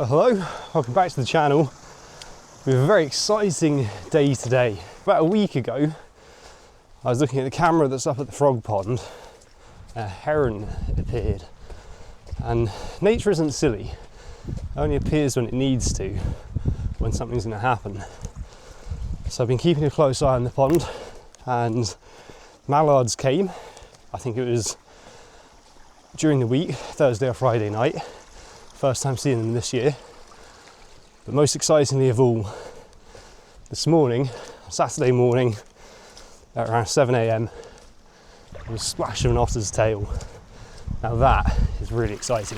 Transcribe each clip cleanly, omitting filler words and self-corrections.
Well, hello, welcome back to the channel. We have a very exciting day today. About a week ago, I was looking at the camera that's up at the frog pond. A heron appeared. And nature isn't silly. It only appears when it needs to, when something's going to happen. So I've been keeping a close eye on the pond, and mallards came. I think it was during the week, Thursday or Friday night. First time seeing them this year. But most excitingly of all, this morning, Saturday morning, at around 7 AM, there was a splash of an otter's tail. Now that is really exciting.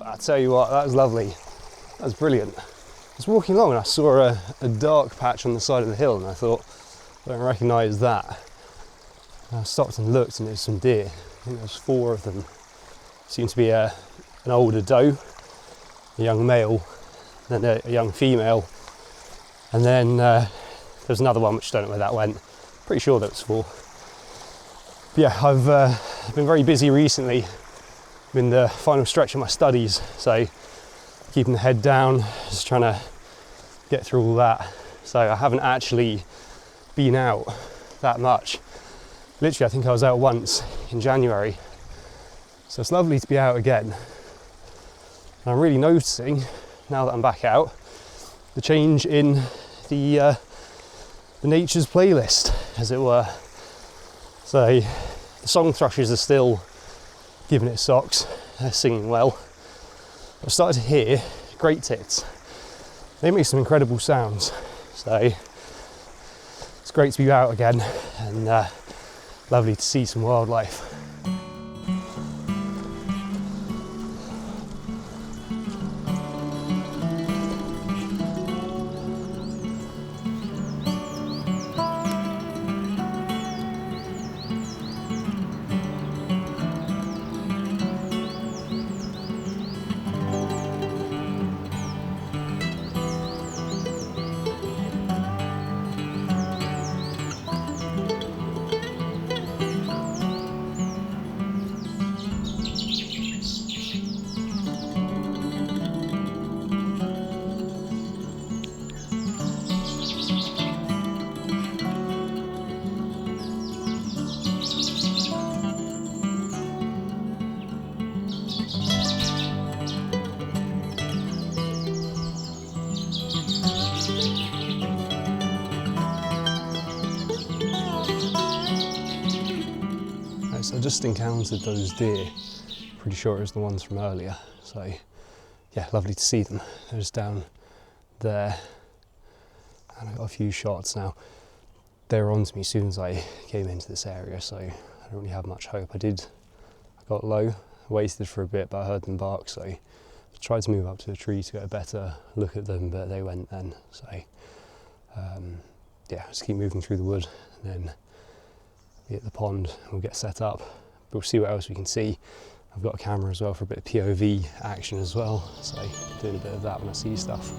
I tell you what, that was lovely. That was brilliant. I was walking along and I saw a dark patch on the side of the hill, and I thought, I don't recognise that. And I stopped and looked, and it was some deer. I think there was 4 of them. Seemed to be an older doe, a young male, then a young female, and then there's another one which I don't know where that went. Pretty sure there was 4. But yeah, I've been very busy recently. In the final stretch of my studies, so keeping the head down, just trying to get through all that. So I haven't actually been out that much. Literally, I think I was out once in January. So it's lovely to be out again. And I'm really noticing, now that I'm back out, the change in the nature's playlist, as it were. So the song thrushes are still giving it socks, they're singing well. I've started to hear great tits. They make some incredible sounds, so it's great to be out again, and lovely to see some wildlife. So I just encountered those deer, pretty sure it was the ones from earlier, so yeah, lovely to see them. They're just down there, and I got a few shots. Now they were on to me as soon as I came into this area, so I don't really have much hope. I got low, waited for a bit, but I heard them bark, so I tried to move up to a tree to get a better look at them, but they went then. So yeah, just keep moving through the wood, and then at the pond, we'll get set up, but we'll see what else we can see. I've got a camera as well for a bit of POV action as well, so doing a bit of that when I see stuff.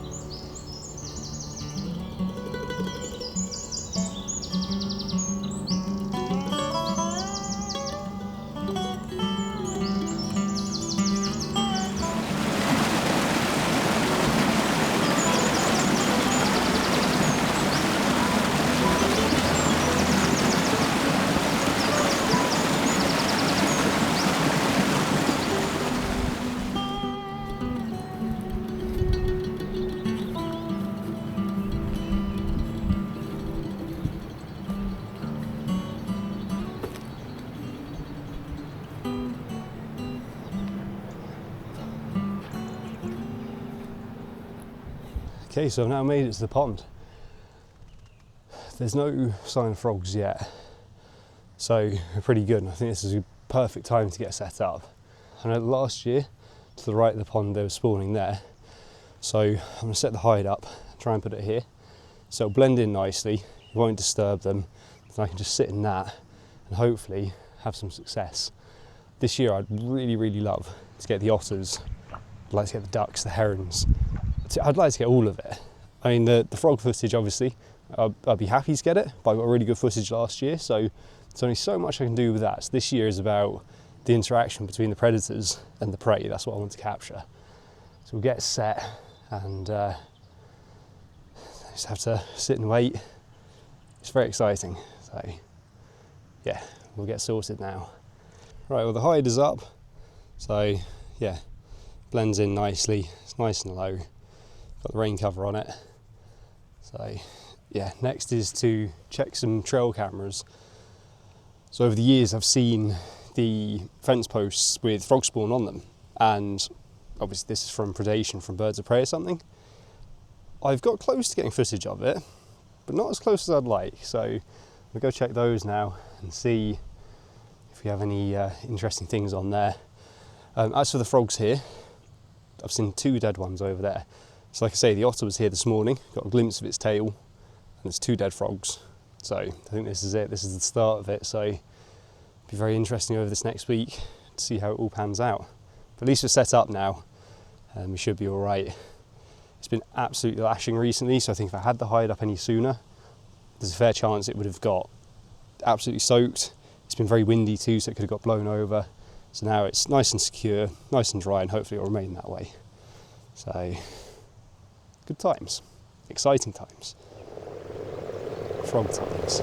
Okay, so I've now made it to the pond. There's no sign of frogs yet, so we're pretty good, and I think this is a perfect time to get set up. I know last year, to the right of the pond, they were spawning there, so I'm going to set the hide up, try and put it here, so it'll blend in nicely, it won't disturb them, and I can just sit in that and hopefully have some success. This year I'd really love to get the otters, I'd like to get the ducks, the herons, I'd like to get all of it. I mean, the frog footage, obviously, I'd be happy to get it, but I got really good footage last year, so there's only so much I can do with that. So this year is about the interaction between the predators and the prey. That's what I want to capture. So we'll get set and just have to sit and wait. It's very exciting. So yeah, we'll get sorted now. Right, well the hide is up. So yeah, blends in nicely. It's nice and low. Got the rain cover on it. So yeah, next is to check some trail cameras. So over the years I've seen the fence posts with frog spawn on them, and obviously this is from predation from birds of prey or something. I've got close to getting footage of it, but not as close as I'd like, so we'll go check those now and see if we have any interesting things on there. As for the frogs here, I've seen 2 dead ones over there. So like I say, the otter was here this morning, got a glimpse of its tail, and there's 2 dead frogs. So I think this is it, this is the start of it, so it'll be very interesting over this next week to see how it all pans out. But at least we're set up now, and we should be all right. It's been absolutely lashing recently, so I think if I had the hide up any sooner, there's a fair chance it would have got absolutely soaked. It's been very windy too, so it could have got blown over. So now it's nice and secure, nice and dry, and hopefully it'll remain that way. So, good times, exciting times. Frog times.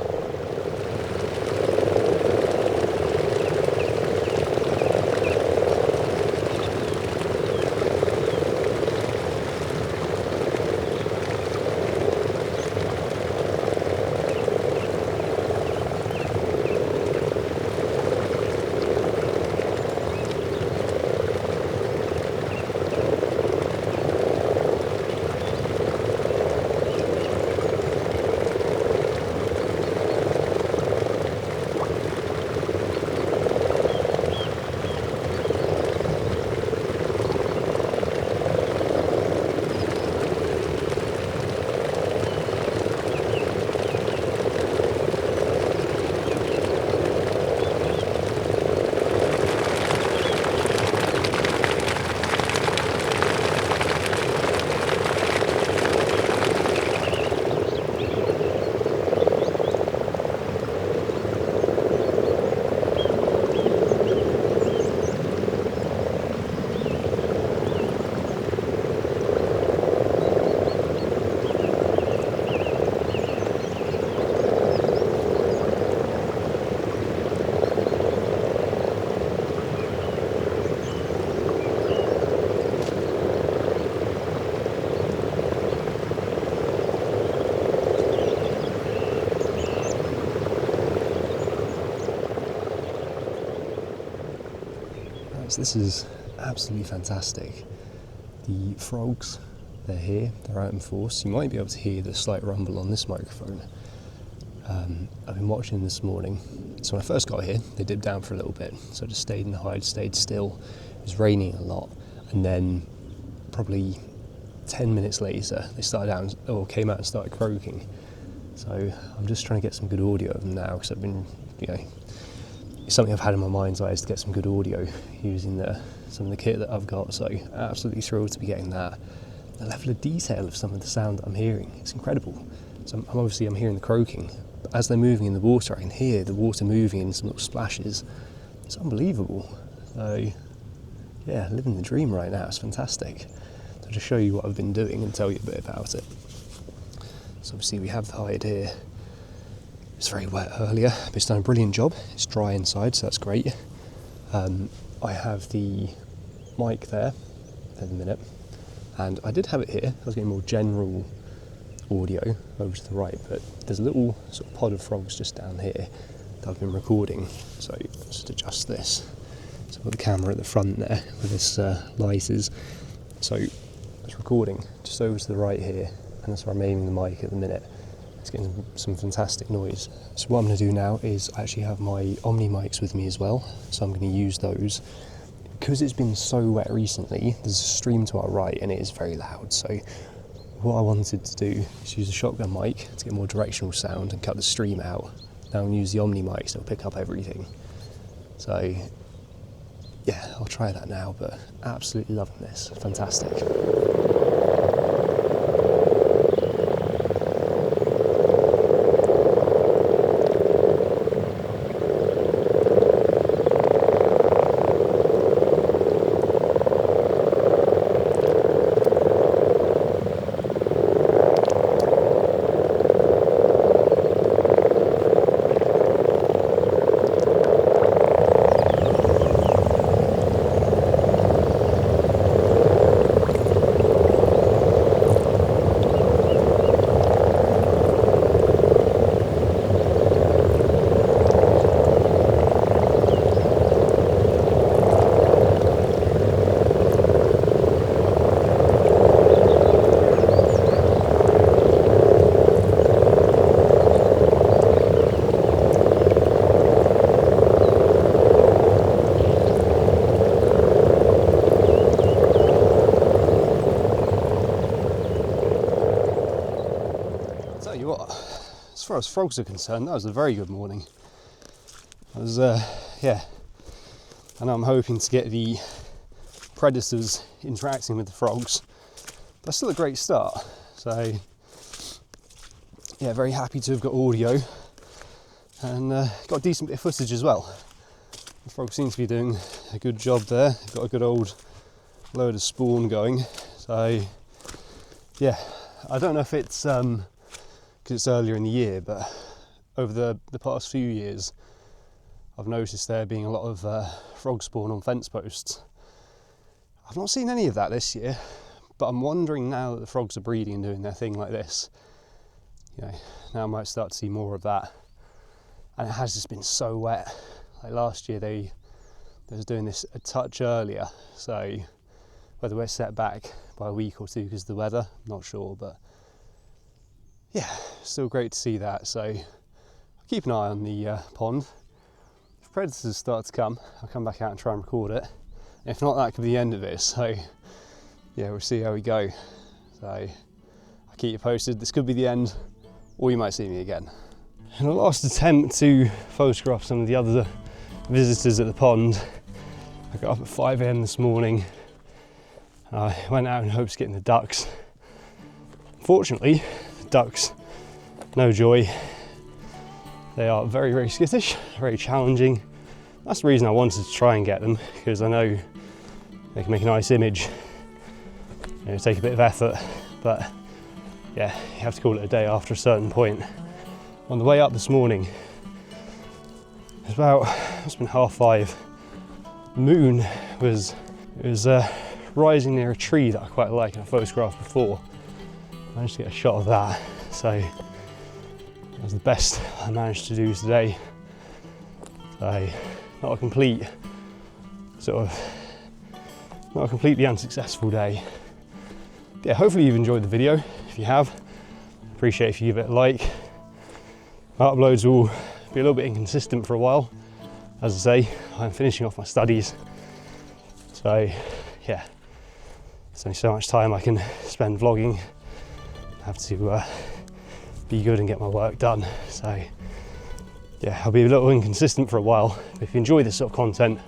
This is absolutely fantastic. The frogs, they're here, they're out in force. You might be able to hear the slight rumble on this microphone. I've been watching them this morning. So when I first got here, they dipped down for a little bit. So I just stayed in the hide, stayed still. It was raining a lot. And then probably 10 minutes later, they started out or came out and started croaking. So I'm just trying to get some good audio of them now, because I've been, it's something I've had in my mind's eye is to get some good audio using some of the kit that I've got. So absolutely thrilled to be getting that. The level of detail of some of the sound that I'm hearing, it's incredible. So I'm hearing the croaking, but as they're moving in the water, I can hear the water moving in some little splashes. It's unbelievable. So yeah, living the dream right now. It's fantastic. So I'll just show you what I've been doing and tell you a bit about it. So obviously we have the hide here. It's very wet earlier, but it's done a brilliant job. It's dry inside, so that's great. I have the mic there in a minute, and I did have it here. I was getting more general audio over to the right, but there's a little sort of pod of frogs just down here that I've been recording. So just adjust this. So I've got the camera at the front there with this light is. So it's recording just over to the right here, and that's where I'm aiming the mic at the minute. It's getting some fantastic noise. So what I'm going to do now is I actually have my Omni mics with me as well, so I'm going to use those. Because it's been so wet recently, there's a stream to our right and it is very loud, so what I wanted to do is use a shotgun mic to get more directional sound and cut the stream out. Now I'm going to use the Omni mics, it'll pick up everything. So yeah, I'll try that now, but absolutely loving this, fantastic. As far as frogs are concerned, that was a very good morning. I was, yeah, and I'm hoping to get the predators interacting with the frogs. That's still a great start. So, yeah, very happy to have got audio and got a decent bit of footage as well. The frogs seem to be doing a good job there. They've got a good old load of spawn going. So, yeah, I don't know if it's it's earlier in the year, but over the past few years I've noticed there being a lot of frog spawn on fence posts. I've not seen any of that this year, but I'm wondering now that the frogs are breeding and doing their thing like this, you know, now I might start to see more of that. And it has just been so wet. Like last year they was doing this a touch earlier, so whether we're set back by a week or two because of the weather, I'm not sure, but yeah, still great to see that. So I'll keep an eye on the pond. If predators start to come, I'll come back out and try and record it. If not, that could be the end of it. So yeah, we'll see how we go. So I'll keep you posted. This could be the end, or you might see me again. In a last attempt to photograph some of the other visitors at the pond, I got up at 5 AM this morning. I went out in hopes of getting the ducks. Unfortunately, ducks, no joy. They are very, very skittish, very challenging. That's the reason I wanted to try and get them, because I know they can make a nice image. You know, take a bit of effort, but yeah, you have to call it a day after a certain point. On the way up this morning, it's been 5:30. The moon was rising near a tree that I quite like and I photographed before. I managed to get a shot of that, so that was the best I managed to do today. So not a completely unsuccessful day. Yeah, hopefully you've enjoyed the video. If you have, appreciate if you give it a like. My uploads will be a little bit inconsistent for a while. As I say, I'm finishing off my studies, so yeah, there's only so much time I can spend vlogging. I have to be good and get my work done. So yeah, I'll be a little inconsistent for a while. But if you enjoy this sort of content,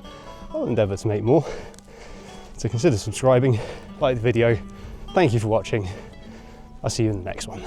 I'll endeavour to make more. So consider subscribing, like the video. Thank you for watching. I'll see you in the next one.